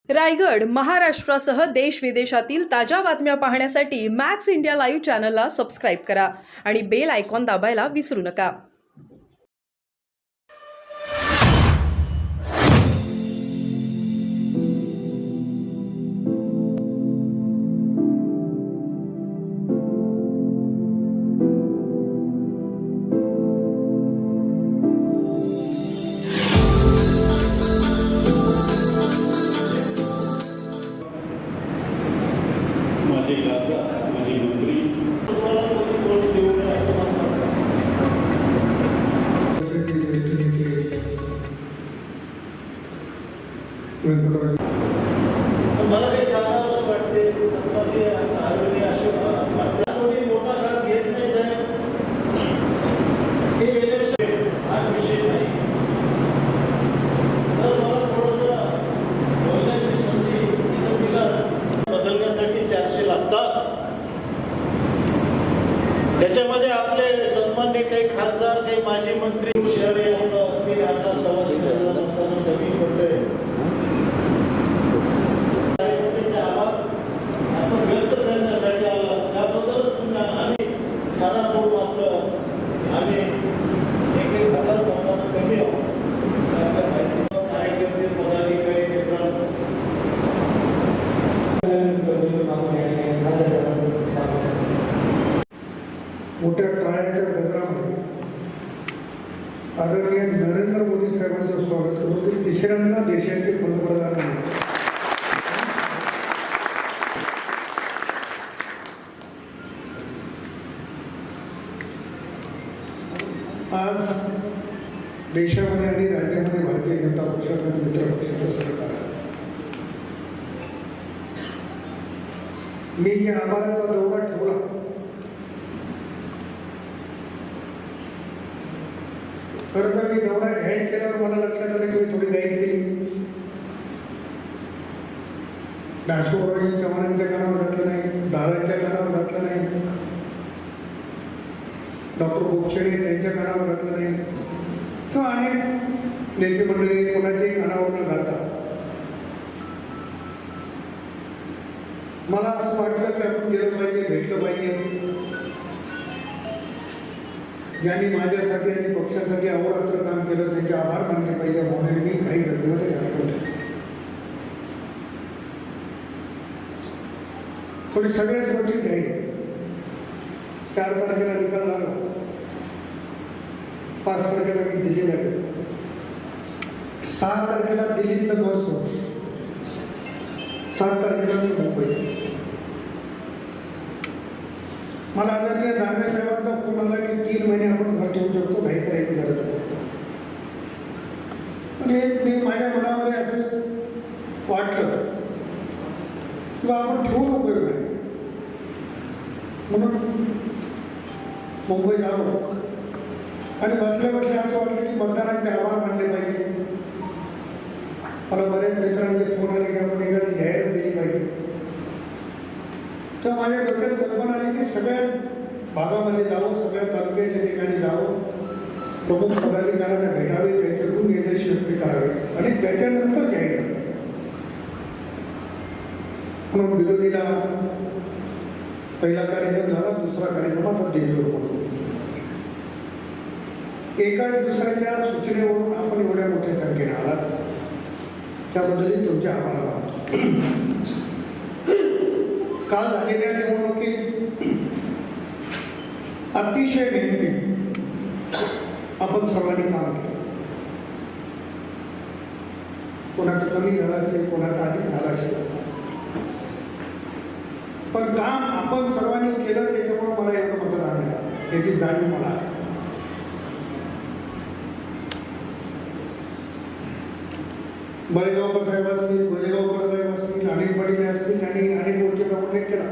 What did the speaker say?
रायगड, महाराष्ट्रासह देश विदेशातील ताज्या बातम्या पाहण्यासाठी मॅक्स इंडिया लाईव्ह चॅनलला सबस्क्राईब करा आणि बेल आयकॉन दाबायला विसरू नका. माझे खासदार, माझे मंत्री मला काही सांगावं वाटते सन्माननीय आदरणीय अशोक कोणी मोठा खास घेत नाही साहेब. हे इलेक्शन हा विषय नाही. जर मला थोडंसं बोलण्याची संधी इथं दिलं, बदलण्यासाठी 400 लागतात. त्याच्यामध्ये आपले सन्माननीय काही खासदार, काही माजी मंत्री शहर ते आता मतदान कमी पडलंय. आपण व्यक्त करण्यासाठी आला त्याबद्दलच तुम्ही आम्ही खानापूर मात्र आम्ही 1,000 मतदान कमी आहोत. कार्यकर्ते पदाधिकारी मित्रांनो, मोठ्या टाळ्याच्या गजरामध्ये आदरणीय नरेंद्र मोदी साहेबांचं स्वागत करतो. तिसऱ्यांदा देशाचे पंतप्रधान आहेत. आज देशामध्ये आणि राज्यामध्ये भारतीय जनता पक्षाचं मित्र पक्षाचं सरकार आहे. मी जे आभाराचा दौरा ठेवला, खरं तर मी दौरा जाहीर केल्यावर मला लक्षात आलं की मी थोडी गाईड केली. दासोबाजी चव्हाणांच्या कानावर घातलं नाही, दादांच्या कानावर घातलं नाही, डॉक्टर गोपछडे त्यांच्या कानावर घातलं नाही, किंवा अनेक नेते मंडळी कोणाच्याही कानावर न घालतात. मला असं वाटलं की आपण गेलं पाहिजे, भेटलं पाहिजे. ज्यांनी माझ्यासाठी आणि पक्षासाठी अहोरात्र काम केलं त्यांचे आभार मानले पाहिजे म्हणून मी काही गर्दीमध्ये घालवले. थोडी सगळ्यात मोठी घ्यायची. 4 तारखेला निकाल लागला, 5 तारखेला मी दिल्लीला गेलो, 6 तारखेला दिल्लीतलं घर सोडलं, 7 तारखेला मी मुंबई. मला आदरणीय दानवे साहेबांचा फोन आला की 3 महिने आपण घर ठेवू शकतो, काही करायची गरज नाही. पण हे मी माझ्या मनामध्ये असं वाटलं किंवा आपण ठेवून उपयोग नाही म्हणून मुंबई आलो. आणि बसल्या बसल्या असं वाटलं की मतदारांचे आभार मानले पाहिजे. मला बऱ्याच मित्रांचे फोन आले की आपण एखादी जाहिरात दिली पाहिजे. तर माझ्या डोक्यात कल्पना आली की सगळ्या भागामध्ये जावं, सगळ्या तालुक्याच्या ठिकाणी जावं, प्रमुख पदाधिकाऱ्यांना भेटावे, त्यांच्याकडून निर्देश व्यक्त करावे आणि त्याच्यानंतर जाहीर करावे. म्हणून बिलोलीला पहिला कार्यक्रम झाला, दुसरा कार्यक्रम आता देशभर. एका दिवसाच्या सूचनेवरून आपण एवढ्या मोठ्या संख्येने आलात, त्याबद्दलही तुमचे आभार मानतो. काल झालेल्या निवडणुकीत अतिशय मेहनती आपण सर्वांनी काम केलं. कोणाचं कमी झालं असेल, कोणाचं अधिक झालं असेल, पण काम आपण सर्वांनी केलं त्याच्यामुळे मला एवढं मतदान मिळालं याची जाणीव मला आहे. बळेगावकर साहेब असतील, गोजेगावकर साहेब असतील, अनिल पाटील असतील आणि अनेक गोष्टींचा उल्लेख केला.